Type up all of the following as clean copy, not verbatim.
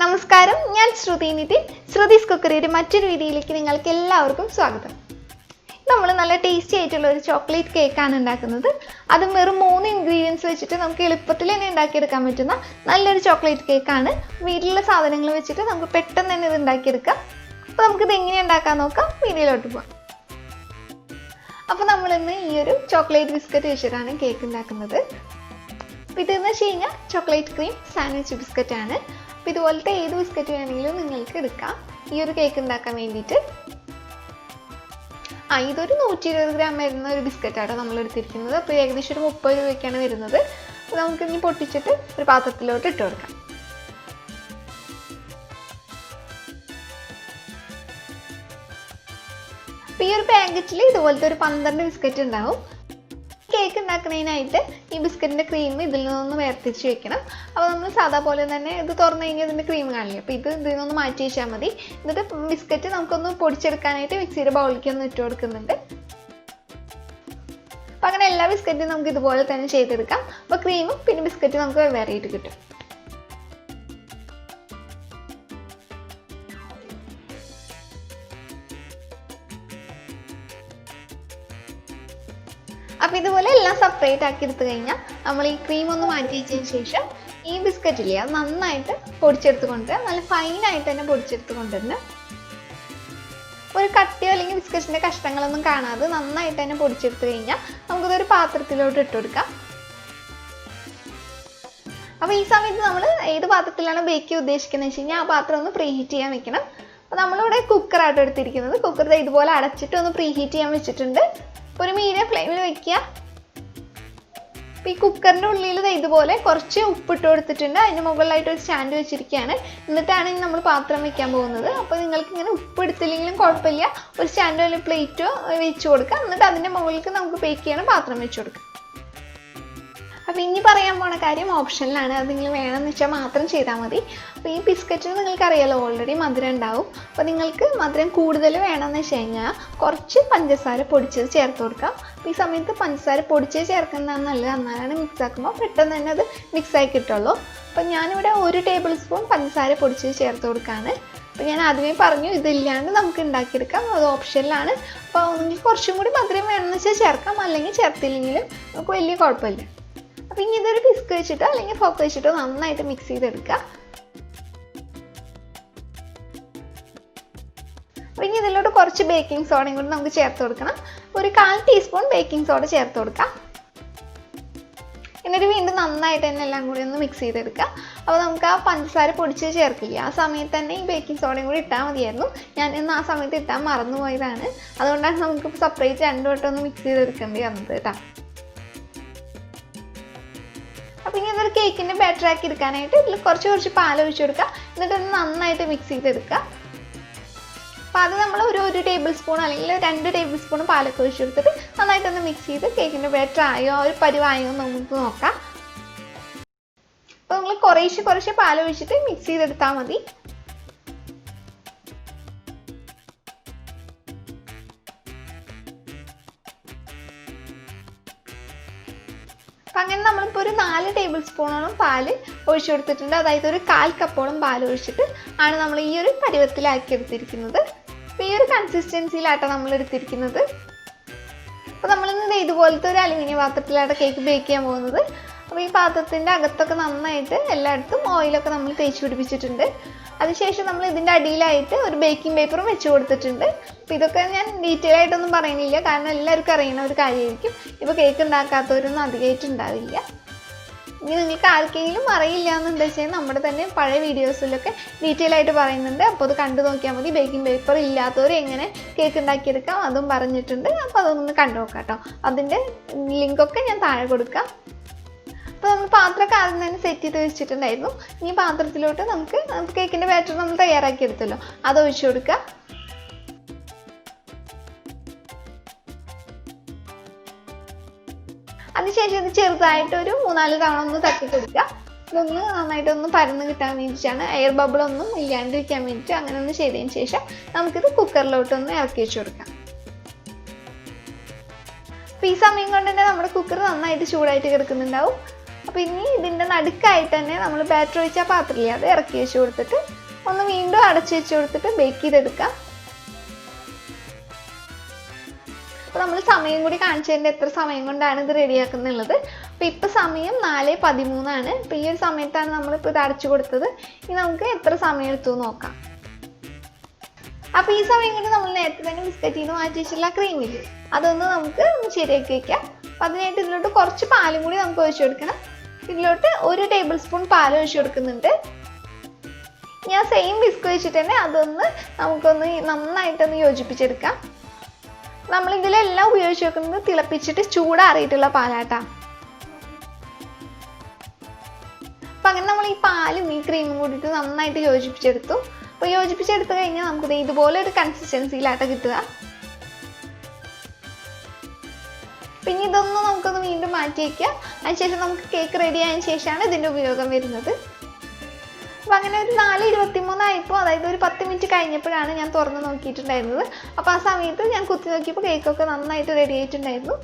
നമസ്കാരം, ഞാൻ ശ്രുതി നിതിൻ. ശ്രുതിസ് കുക്കറിയുടെ മറ്റൊരു വീഡിയോയിലേക്ക് നിങ്ങൾക്ക് എല്ലാവർക്കും സ്വാഗതം. നമ്മൾ നല്ല ടേസ്റ്റി ആയിട്ടുള്ള ഒരു ചോക്ലേറ്റ് കേക്കാണ് ഉണ്ടാക്കുന്നത്. അതും വെറും 3 ഇൻഗ്രീഡിയൻസ് വെച്ചിട്ട് നമുക്ക് എളുപ്പത്തിൽ തന്നെ ഉണ്ടാക്കിയെടുക്കാൻ പറ്റുന്ന നല്ലൊരു ചോക്ലേറ്റ് കേക്കാണ്. വീട്ടിലുള്ള സാധനങ്ങൾ വെച്ചിട്ട് നമുക്ക് പെട്ടെന്ന് തന്നെ ഇത് ഉണ്ടാക്കിയെടുക്കാം. അപ്പോൾ നമുക്കിത് എങ്ങനെ ഉണ്ടാക്കാൻ നോക്കാം. വീഡിയോയിലോട്ട് പോകാം. അപ്പോൾ നമ്മളിന്ന് ഈ ഒരു ചോക്ലേറ്റ് ബിസ്ക്കറ്റ് വെച്ചിട്ടാണ് കേക്ക് ഉണ്ടാക്കുന്നത്. അപ്പോൾ ഇതെന്ന് വെച്ച് കഴിഞ്ഞാൽ ചോക്ലേറ്റ് ക്രീം സാൻഡ്വിച്ച് ബിസ്ക്കറ്റ് ആണ്. അപ്പോൾ ഇതുപോലത്തെ ഏത് ബിസ്ക്കറ്റ് വേണമെങ്കിലും നിങ്ങൾക്ക് എടുക്കാം ഈ ഒരു കേക്ക് ഉണ്ടാക്കാൻ വേണ്ടിയിട്ട്. ഇതൊരു 120 ഗ്രാം വരുന്ന ഒരു ബിസ്ക്കറ്റാണ് നമ്മൾ എടുത്തിരിക്കുന്നത്. അപ്പോൾ ഏകദേശം ഒരു 30 രൂപയ്ക്കാണ് വരുന്നത്. അപ്പോൾ നമുക്കിനി പൊട്ടിച്ചിട്ട് ഒരു പാത്രത്തിലോട്ട് ഇട്ട് കൊടുക്കാം. അപ്പോൾ ഈ ഒരു പാക്കറ്റിൽ ഇതുപോലത്തെ ഒരു 12 ബിസ്ക്കറ്റ് ഉണ്ടാവും. കേക്ക് ഉണ്ടാക്കുന്നതിനായിട്ട് ഈ ബിസ്ക്കറ്റിൻ്റെ ക്രീം ഇതിൽ നിന്നൊന്ന് വേർതിരിച്ച് വെക്കണം. അപ്പോൾ നമ്മൾ സാധാ പോലെ തന്നെ ഇത് തുറന്നു കഴിഞ്ഞാൽ ഇതിൻ്റെ ക്രീം കാണില്ല. അപ്പോൾ ഇതിൽ നിന്നൊന്ന് മാറ്റി വെച്ചാൽ മതി. എന്നിട്ട് ബിസ്ക്കറ്റ് നമുക്കൊന്ന് പൊടിച്ചെടുക്കാനായിട്ട് മിക്സിയുടെ ബൗളിലേക്ക് ഒന്ന് ഇട്ട് കൊടുക്കുന്നുണ്ട്. അപ്പോൾ അങ്ങനെ എല്ലാ ബിസ്ക്കറ്റും നമുക്ക് ഇതുപോലെ തന്നെ ചെയ്തെടുക്കാം. അപ്പോൾ ക്രീമും പിന്നെ ബിസ്ക്കറ്റ് നമുക്ക് വെവ്വേറെയായിട്ട് കിട്ടും. അപ്പോൾ ഇതുപോലെ എല്ലാം സെപ്പറേറ്റ് ആക്കി എടുത്തു കഴിഞ്ഞാൽ നമ്മൾ ഈ ക്രീം ഒന്ന് മാറ്റി വെച്ചതിന് ശേഷം ഈ ബിസ്ക്കറ്റില്ലേ അത് നന്നായിട്ട് പൊടിച്ചെടുത്തുകൊണ്ട് നല്ല ഫൈനായിട്ട് തന്നെ പൊടിച്ചെടുത്തുകൊണ്ടുണ്ട്. ഒരു കട്ടിയോ അല്ലെങ്കിൽ ബിസ്ക്കറ്റിൻ്റെ കഷ്ണങ്ങളൊന്നും കാണാതെ നന്നായിട്ട് തന്നെ പൊടിച്ചെടുത്തു കഴിഞ്ഞാൽ നമുക്കിതൊരു പാത്രത്തിലോട്ട് ഇട്ട് കൊടുക്കാം. അപ്പോൾ ഈ സമയത്ത് നമ്മൾ ഏത് പാത്രത്തിലാണ് ബേക്ക് ചെയ്യാൻ ഉദ്ദേശിക്കുന്നത് വെച്ച് കഴിഞ്ഞാൽ ആ പാത്രം ഒന്ന് പ്രീ ഹീറ്റ് ചെയ്യാൻ വെക്കണം. അപ്പോൾ നമ്മളിവിടെ കുക്കറായിട്ട് എടുത്തിരിക്കുന്നത്. കുക്കർ ഇതുപോലെ അടച്ചിട്ട് ഒന്ന് പ്രീ ഹീറ്റ് ചെയ്യാൻ വെച്ചിട്ടുണ്ട്. ഒരു മീഡിയം ഫ്ലെയിമിൽ വെക്കുക. അപ്പോൾ ഈ കുക്കറിൻ്റെ ഉള്ളിൽ ഇതുപോലെ കുറച്ച് ഉപ്പിട്ട് കൊടുത്തിട്ടുണ്ട്. അതിന് മുകളിലായിട്ട് ഒരു സ്റ്റാൻഡ് വെച്ചിരിക്കുകയാണ്. എന്നിട്ടാണ് ഇനി നമ്മൾ പാത്രം വെക്കാൻ പോകുന്നത്. അപ്പോൾ നിങ്ങൾക്ക് ഇങ്ങനെ ഉപ്പ് എടുത്തില്ലെങ്കിലും കുഴപ്പമില്ല, ഒരു സ്റ്റാൻഡോ അല്ലെങ്കിൽ പ്ലേറ്റോ വെച്ച് കൊടുക്കാം. എന്നിട്ട് അതിൻ്റെ മുകളിലേക്ക് നമുക്ക് ബേക്ക് ചെയ്യണം പാത്രം വെച്ച് കൊടുക്കാം. അപ്പോൾ ഇനി പറയാൻ പോണ കാര്യം ഓപ്ഷനിലാണ്. അത് നിങ്ങൾ വേണമെന്ന് വെച്ചാൽ മാത്രം ചെയ്താൽ മതി. അപ്പോൾ ഈ ബിസ്ക്കറ്റിന് നിങ്ങൾക്കറിയാലോ ഓൾറെഡി മധുരം ഉണ്ടാവും. അപ്പോൾ നിങ്ങൾക്ക് മധുരം കൂടുതൽ വേണമെന്ന് വെച്ച് കഴിഞ്ഞാൽ കുറച്ച് പഞ്ചസാര പൊടിച്ചത് ചേർത്ത് കൊടുക്കാം. അപ്പോൾ ഈ സമയത്ത് പഞ്ചസാര പൊടിച്ചത് ചേർക്കുന്നതാണ് നല്ലത്. എന്നാലാണ് മിക്സ് ആക്കുമ്പോൾ പെട്ടെന്ന് തന്നെ അത് മിക്സായി കിട്ടുള്ളൂ. അപ്പോൾ ഞാനിവിടെ 1 ടേബിൾ സ്പൂൺ പഞ്ചസാര പൊടിച്ചത് ചേർത്ത് കൊടുക്കുകയാണ്. അപ്പോൾ ഞാൻ ആദ്യമേ പറഞ്ഞു ഇതില്ലാണ്ട് നമുക്ക് ഉണ്ടാക്കിയെടുക്കാം, അത് ഓപ്ഷനിലാണ്. അപ്പോൾ നിങ്ങൾക്ക് കുറച്ചും കൂടി മധുരം വേണമെന്ന് വെച്ചാൽ ചേർക്കാം, അല്ലെങ്കിൽ ചേർത്തില്ലെങ്കിലും നമുക്ക് വലിയ കുഴപ്പമില്ല. അപ്പോൾ ഇനി ഇതൊരു വിസ്ക് വെച്ചിട്ടോ അല്ലെങ്കിൽ ഫോർക്ക് വെച്ചിട്ടോ നന്നായിട്ട് മിക്സ് ചെയ്തെടുക്കുക. അപ്പോൾ ഇനി ഇതിലോട്ട് കുറച്ച് ബേക്കിംഗ് സോഡയും കൂടി നമുക്ക് ചേർത്ത് കൊടുക്കണം. ഒരു 1/4 ടീസ്പൂൺ ബേക്കിംഗ് സോഡ ചേർത്ത് കൊടുക്കാം. എന്നിട്ട് വീണ്ടും നന്നായിട്ട് തന്നെ എല്ലാം കൂടി ഒന്ന് മിക്സ് ചെയ്തെടുക്കുക. അപ്പോൾ നമുക്ക് ആ പഞ്ചസാര പൊടിച്ച് ചേർക്കില്ല, ആ സമയത്ത് തന്നെ ഈ ബേക്കിംഗ് സോഡയും കൂടി ഇട്ടാൽ മതിയായിരുന്നു. ഞാൻ ഇന്ന് ആ സമയത്ത് ഇട്ടാൽ മറന്നുപോയതാണ്. അതുകൊണ്ടാണ് നമുക്ക് സെപ്പറേറ്റ് 2 വട്ടം ഒന്ന് മിക്സ് ചെയ്തെടുക്കേണ്ടി വന്നത് കേട്ടോ. അപ്പോൾ ഇനി അതൊരു കേക്കിൻ്റെ ബാറ്റർ ആക്കി എടുക്കാനായിട്ട് ഇതിൽ കുറച്ച് പാൽ ഒഴിച്ച് കൊടുക്കുക. എന്നിട്ട് അത് നന്നായിട്ട് മിക്സ് ചെയ്തെടുക്കുക. അപ്പോൾ അത് നമ്മൾ ഒരു ടേബിൾ സ്പൂൺ അല്ലെങ്കിൽ 2 ടേബിൾ സ്പൂൺ പാലൊക്കെ ഒഴിച്ച് കൊടുത്തിട്ട് നന്നായിട്ടൊന്ന് മിക്സ് ചെയ്ത് കേക്കിൻ്റെ ബാറ്റർ ആയോ ഒരു പരിവായോ എന്ന് നമുക്ക് നോക്കാം. അപ്പോൾ നമ്മൾ കുറേശ്ശെ പാൽ ഒഴിച്ചിട്ട് മിക്സ് ചെയ്തെടുത്താൽ മതി. അപ്പം അങ്ങനെ നമ്മളിപ്പോൾ ഒരു 4 ടേബിൾ സ്പൂണോളം പാൽ ഒഴിച്ചു കൊടുത്തിട്ടുണ്ട്. അതായത് ഒരു 1/4 കപ്പോളം പാൽ ഒഴിച്ചിട്ട് ആണ് നമ്മൾ ഈ ഒരു പരുവത്തിലാക്കി എടുത്തിരിക്കുന്നത്. അപ്പോൾ ഈ ഒരു കൺസിസ്റ്റൻസിയിലാട്ടോ നമ്മൾ എടുത്തിരിക്കുന്നത്. അപ്പോൾ നമ്മളിന്ന് ഇതുപോലത്തെ ഒരു അലുമിനിയം പാത്രത്തിലാട്ടോ കേക്ക് ബേക്ക് ചെയ്യാൻ പോകുന്നത്. അപ്പോൾ ഈ പാത്രത്തിൻ്റെ അകത്തൊക്കെ നന്നായിട്ട് എല്ലായിടത്തും ഓയിലൊക്കെ നമ്മൾ തേച്ച് പിടിപ്പിച്ചിട്ടുണ്ട്. അതിനുശേഷം നമ്മൾ ഇതിൻ്റെ അടിയിലായിട്ട് ഒരു ബേക്കിംഗ് പേപ്പറും വെച്ച് കൊടുത്തിട്ടുണ്ട്. അപ്പോൾ ഇതൊക്കെ ഞാൻ ഡീറ്റെയിൽ ആയിട്ടൊന്നും പറയുന്നില്ല, കാരണം എല്ലാവർക്കും അറിയുന്ന ഒരു കാര്യമായിരിക്കും. ഇപ്പോൾ കേക്ക് ഉണ്ടാക്കാത്തവരൊന്നും അധികമായിട്ട് ഉണ്ടാവില്ല. ഇനി നിങ്ങൾക്ക് ആർക്കെങ്കിലും അറിയില്ല എന്നുണ്ടെച്ചാൽ നമ്മുടെ തന്നെ പഴയ വീഡിയോസിലൊക്കെ ഡീറ്റെയിൽ ആയിട്ട് പറയുന്നുണ്ട്. അപ്പോൾ അത് കണ്ടു നോക്കിയാൽ മതി. ബേക്കിംഗ് പേപ്പർ ഇല്ലാത്തവർ എങ്ങനെ കേക്ക് ഉണ്ടാക്കിയെടുക്കാം അതും പറഞ്ഞിട്ടുണ്ട്. അപ്പോൾ അതൊന്ന് കണ്ടു നോക്കാം കേട്ടോ. അതിൻ്റെ ലിങ്കൊക്കെ ഞാൻ താഴെ കൊടുക്കാം. അപ്പോൾ നമ്മൾ പാത്രമൊക്കെ ആദ്യം തന്നെ സെറ്റ് ചെയ്ത് വെച്ചിട്ടുണ്ടായിരുന്നു. ഈ പാത്രത്തിലോട്ട് നമുക്ക് കേക്കിൻ്റെ ബാറ്റർ നമ്മൾ തയ്യാറാക്കി എടുത്തല്ലോ, അത് ഒഴിച്ചു കൊടുക്കുക. അതിനുശേഷം ഇത് ചെറുതായിട്ട് ഒരു 3-4 തവണ ഒന്ന് തട്ടി കൊടുക്കുക. ഇതൊന്ന് നന്നായിട്ടൊന്ന് പരന്ന് കിട്ടാൻ വേണ്ടിയിട്ടാണ്, എയർ ബബിളൊന്നും ഇല്ലാണ്ടിരിക്കാൻ വേണ്ടിയിട്ട്. അങ്ങനെ ഒന്ന് ചെയ്തതിന് ശേഷം നമുക്കിത് കുക്കറിലോട്ടൊന്ന് ഇറക്കി വെച്ച് കൊടുക്കാം. അപ്പോൾ ഈ സമയം കൊണ്ട് തന്നെ നമ്മുടെ കുക്കർ നന്നായിട്ട് ചൂടായിട്ട് കിടക്കുന്നുണ്ടാവും. അപ്പോൾ ഇനി ഇതിൻ്റെ നടുക്കായിട്ട് തന്നെ നമ്മൾ ബാറ്റർ ഒഴിച്ച പാത്രമില്ലേ അത് ഇറക്കി വെച്ച് കൊടുത്തിട്ട് ഒന്ന് വീണ്ടും അടച്ചു വെച്ച് കൊടുത്തിട്ട് ബേക്ക് ചെയ്തെടുക്കാം. അപ്പോൾ നമ്മൾ സമയം കൂടി കാണിച്ചു തരുന്നത് എത്ര സമയം കൊണ്ടാണ് ഇത് റെഡിയാക്കുന്നുള്ളത്. അപ്പോൾ ഇപ്പോൾ സമയം 4:13 അപ്പോൾ ഈ ഒരു സമയത്താണ് നമ്മളിപ്പോൾ ഇത് അടച്ചു കൊടുത്തത്. ഇനി നമുക്ക് എത്ര സമയം എടുത്തു നോക്കാം. അപ്പോൾ ഈ സമയം കൊണ്ട് നമ്മൾ നേരത്തെ തന്നെ ബിസ്ക്കറ്റിൽ നിന്ന് മാറ്റി വെച്ചിട്ടുള്ള ക്രീമിൽ അതൊന്ന് നമുക്ക് ശരിയാക്കി വയ്ക്കാം. അപ്പോൾ അതിനായിട്ട് ഇതിലോട്ട് കുറച്ച് പാലും കൂടി നമുക്ക് ഒഴിച്ചു കൊടുക്കണം. ഇതിലോട്ട് 1 ടേബിൾ സ്പൂൺ പാൽ ഒഴിച്ചു കൊടുക്കുന്നുണ്ട്. ഞാൻ സെയിം ബിസ്ക് വെച്ചിട്ട് തന്നെ അതൊന്ന് നമുക്കൊന്ന് നന്നായിട്ടൊന്ന് യോജിപ്പിച്ചെടുക്കാം. നമ്മളിതിലെല്ലാം ഉപയോഗിച്ച് വെക്കുന്നത് തിളപ്പിച്ചിട്ട് ചൂടാറിയിട്ടുള്ള പാലാട്ടാ. അപ്പം അങ്ങനെ നമ്മൾ ഈ പാലും ഈ ക്രീമും കൂടിയിട്ട് നന്നായിട്ട് യോജിപ്പിച്ചെടുത്തു. അപ്പോൾ യോജിപ്പിച്ചെടുത്ത് കഴിഞ്ഞാൽ നമുക്ക് ഇതുപോലെ ഒരു കൺസിസ്റ്റൻസിയിലാട്ട കിട്ടുക. പിന്നെ ഇതൊന്ന് നമുക്കൊന്ന് വീണ്ടും മാറ്റി വയ്ക്കുക. അതിനുശേഷം നമുക്ക് കേക്ക് റെഡി ആയതിനു ശേഷമാണ് ഇതിൻ്റെ ഉപയോഗം വരുന്നത്. അപ്പോൾ അങ്ങനെ ഒരു 4:23 ആയപ്പോൾ, അതായത് ഒരു 10 മിനിറ്റ് കഴിഞ്ഞപ്പോഴാണ് ഞാൻ തുറന്ന് നോക്കിയിട്ടുണ്ടായിരുന്നത്. അപ്പോൾ ആ സമയത്ത് ഞാൻ കുത്തി നോക്കിയപ്പോൾ കേക്കൊക്കെ നന്നായിട്ട് റെഡി ആയിട്ടുണ്ടായിരുന്നു.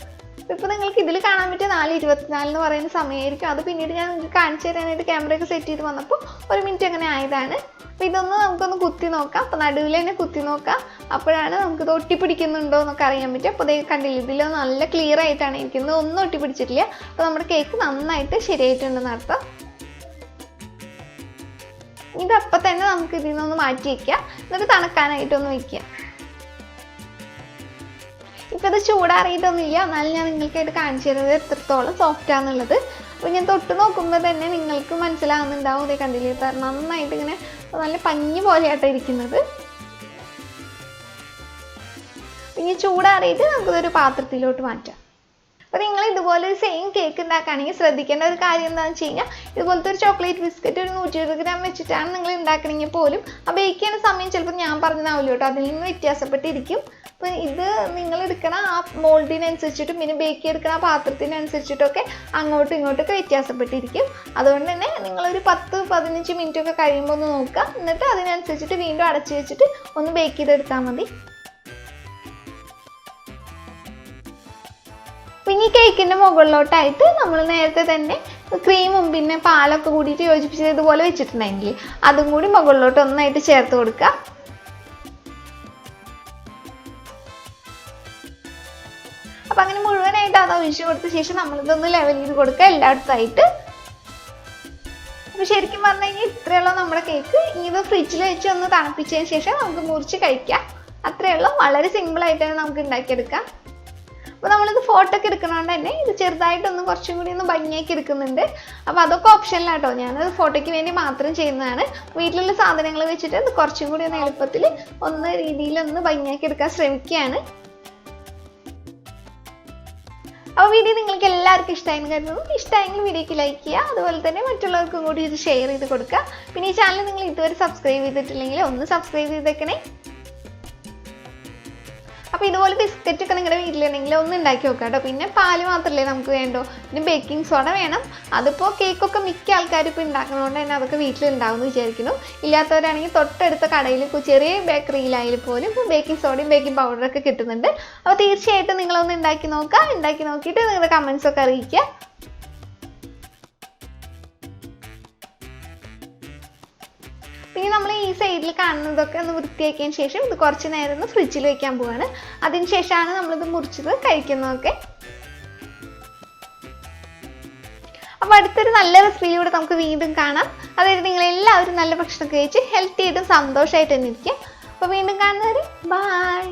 ഇപ്പോൾ നിങ്ങൾക്ക് ഇതിൽ കാണാൻ പറ്റിയ 4:24 എന്ന് പറയുന്ന സമയമായിരിക്കും. അത് പിന്നീട് ഞാൻ നിങ്ങൾക്ക് കാണിച്ചു തരാനായിട്ട് ക്യാമറയൊക്കെ സെറ്റ് ചെയ്ത് വന്നപ്പോൾ 1 മിനിറ്റ് അങ്ങനെ ആയതാണ്. അപ്പോൾ ഇതൊന്ന് നമുക്കൊന്ന് കുത്തി നോക്കാം. അപ്പോൾ നടുവിൽ തന്നെ കുത്തി നോക്കാം. അപ്പോഴാണ് നമുക്കിത് ഒട്ടിപ്പിടിക്കുന്നുണ്ടോ എന്നൊക്കെ അറിയാൻ പറ്റും. അപ്പോൾ ഇത് കണ്ടില്ല, ഇതിൽ നല്ല ക്ലിയർ ആയിട്ടാണ് ഇരിക്കുന്നത്, ഒന്നും ഒട്ടിപ്പിടിച്ചിട്ടില്ല. അപ്പോൾ നമ്മുടെ കേക്ക് നന്നായിട്ട് ശരിയായിട്ടുണ്ടെന്ന് അർത്ഥം. ഇതപ്പം തന്നെ നമുക്ക് ഇതിൽ നിന്നൊന്ന് മാറ്റി വയ്ക്കാം. എന്നിട്ട് തണുക്കാനായിട്ടൊന്ന് വയ്ക്കുക. ഇപ്പം ഇത് ചൂടാറിയിട്ടൊന്നുമില്ല, എന്നാലും ഞാൻ നിങ്ങൾക്കായിട്ട് കാണിച്ചു തരുന്നത് എത്രത്തോളം സോഫ്റ്റ് ആണെന്നുള്ളത്. അപ്പോൾ ഞാൻ തൊട്ട് നോക്കുമ്പോൾ തന്നെ നിങ്ങൾക്ക് മനസ്സിലാവുന്നുണ്ടാവും. ഇതേ കണ്ടില്ലേ, നന്നായിട്ട് ഇങ്ങനെ നല്ല പഞ്ഞി പോലെയാട്ടോ ഇരിക്കുന്നത്. ഇനി ചൂടാറിയിട്ട് നമുക്കിതൊരു പാത്രത്തിലോട്ട് മാറ്റാം. അപ്പോൾ നിങ്ങൾ ഇതുപോലെ ഒരു സെയിം കേക്ക് ഉണ്ടാക്കുകയാണെങ്കിൽ ശ്രദ്ധിക്കേണ്ട ഒരു കാര്യം എന്താണെന്ന് വെച്ച് കഴിഞ്ഞാൽ, ഇതുപോലത്തെ ഒരു ചോക്ലേറ്റ് ബിസ്ക്കറ്റ് ഒരു 120 ഗ്രാം വെച്ചിട്ടാണ് നിങ്ങൾ ഉണ്ടാക്കണമെങ്കിൽ പോലും ആ ബേക്ക് ചെയ്യുന്ന സമയം ചിലപ്പോൾ ഞാൻ പറഞ്ഞതാവില്ല കേട്ടോ, അതിൽ നിന്ന് വ്യത്യാസപ്പെട്ടിരിക്കും. അപ്പോൾ ഇത് നിങ്ങൾ എടുക്കണ ആ മോൾഡിനനുസരിച്ചിട്ടും പിന്നെ ബേക്ക് ചെയ്തെടുക്കണ ആ പാത്രത്തിനനുസരിച്ചിട്ടൊക്കെ അങ്ങോട്ടും ഇങ്ങോട്ടൊക്കെ വ്യത്യാസപ്പെട്ടിരിക്കും. അതുകൊണ്ട് തന്നെ നിങ്ങളൊരു 10-15 മിനിറ്റ് ഒക്കെ കഴിയുമ്പോൾ ഒന്ന് നോക്കുക. എന്നിട്ട് അതിനനുസരിച്ചിട്ട് വീണ്ടും അടച്ചു വെച്ചിട്ട് ഒന്ന് ബേക്ക് ചെയ്തെടുത്താൽ മതി. പിന്നെ ഈ കേക്കിൻ്റെ മുകളിലോട്ടായിട്ട് നമ്മൾ നേരത്തെ തന്നെ ക്രീമും പിന്നെ പാലൊക്കെ കൂടിയിട്ട് യോജിപ്പിച്ചത് ഇതുപോലെ വെച്ചിട്ടുണ്ടെങ്കിൽ അതും കൂടി മുകളിലോട്ട് ഒന്നായിട്ട് ചേർത്ത് കൊടുക്കുക. അപ്പം അങ്ങനെ മുഴുവനായിട്ട് അത് ഒഴിച്ച് കൊടുത്ത ശേഷം നമ്മളിതൊന്ന് ലെവൽ ചെയ്ത് കൊടുക്കുക എല്ലായിടത്തായിട്ട്. അപ്പോൾ ശരിക്കും പറഞ്ഞു കഴിഞ്ഞാൽ ഇത്രയുള്ള നമ്മുടെ കേക്ക്. ഇനി ഇത് ഫ്രിഡ്ജിൽ വെച്ച് ഒന്ന് തണുപ്പിച്ചതിന് ശേഷം നമുക്ക് മുറിച്ച് കഴിക്കാം. അത്രയേ ഉള്ളൂ. വളരെ സിമ്പിളായിട്ടാണ് നമുക്ക് ഉണ്ടാക്കിയെടുക്കാം. അപ്പോൾ നമ്മളിത് ഫോട്ടോ ഒക്കെ എടുക്കുന്നതുകൊണ്ട് തന്നെ ഇത് ചെറുതായിട്ടൊന്ന് കുറച്ചും കൂടി ഒന്ന് ഭംഗിയാക്കി എടുക്കുന്നുണ്ട്. അപ്പോൾ അതൊക്കെ ഓപ്ഷനിലാട്ടോ, ഞാനത് ഫോട്ടോയ്ക്ക് വേണ്ടി മാത്രം ചെയ്യുന്നതാണ്. വീട്ടിലുള്ള സാധനങ്ങൾ വെച്ചിട്ട് ഇത് കുറച്ചും കൂടി ഒന്ന് എളുപ്പത്തിൽ ഒന്ന് രീതിയിലൊന്ന് ഭംഗിയാക്കി എടുക്കാൻ ശ്രമിക്കുകയാണ്. അപ്പോൾ വീഡിയോ നിങ്ങൾക്ക് എല്ലാവർക്കും ഇഷ്ടമായെന്ന് കരുതുന്നു. ഇഷ്ടമായെങ്കിൽ വീഡിയോക്ക് ലൈക്ക് ചെയ്യുക. അതുപോലെ തന്നെ മറ്റുള്ളവർക്കും കൂടി ഇത് ഷെയർ ചെയ്ത് കൊടുക്കുക. പിന്നെ ഈ ചാനൽ നിങ്ങൾ ഇതുവരെ സബ്സ്ക്രൈബ് ചെയ്തിട്ടില്ലെങ്കിൽ ഒന്ന് സബ്സ്ക്രൈബ് ചെയ്തേക്കണേ. അപ്പോൾ ഇതുപോലെ ബിസ്ക്കറ്റ് ഒക്കെ നിങ്ങളുടെ വീട്ടിലുണ്ടെങ്കിൽ ഒന്ന് ഉണ്ടാക്കി നോക്കാം കേട്ടോ. പിന്നെ പാല് മാത്രമല്ലേ നമുക്ക് വേണ്ടോ, പിന്നെ ബേക്കിംഗ് സോഡ വേണം. അതിപ്പോൾ കേക്കൊക്കെ മിക്ക ആൾക്കാരും ഇപ്പോൾ ഉണ്ടാക്കുന്നതുകൊണ്ട് തന്നെ അതൊക്കെ വീട്ടിലുണ്ടാവുമെന്ന് വിചാരിക്കുന്നു. ഇല്ലാത്തവരാണെങ്കിൽ തൊട്ടടുത്ത കടയിൽ ചെറിയ ബേക്കറിയിലായാലും പോലും ഇപ്പോൾ ബേക്കിംഗ് സോഡയും ബേക്കിംഗ് പൗഡറൊക്കെ കിട്ടുന്നുണ്ട്. അപ്പോൾ തീർച്ചയായിട്ടും നിങ്ങളൊന്ന് ഉണ്ടാക്കി നോക്കുക. ഉണ്ടാക്കി നോക്കിയിട്ട് നിങ്ങളുടെ കമൻസ് ഒക്കെ അറിയിക്കുക. പിന്നെ നമ്മൾ ഈ സൈഡിൽ കാണുന്നതൊക്കെ ഒന്ന് വൃത്തിയാക്കിയതിന് ശേഷം ഇത് കുറച്ച് നേരം ഒന്ന് ഫ്രിഡ്ജിൽ വെക്കാൻ പോവാണ്. അതിന് ശേഷമാണ് നമ്മളിത് മുറിച്ചത് കഴിക്കുന്നതൊക്കെ. അപ്പോൾ അടുത്തൊരു നല്ല റെസിപ്പിയിലൂടെ നമുക്ക് വീണ്ടും കാണാം. അതായത് നിങ്ങളെല്ലാവരും നല്ല ഭക്ഷണം കഴിച്ച് ഹെൽത്തി ആയിട്ടും സന്തോഷമായിട്ട് തന്നെ ഇരിക്കുക. അപ്പോൾ വീണ്ടും കാണുന്നവരെ ബൈ.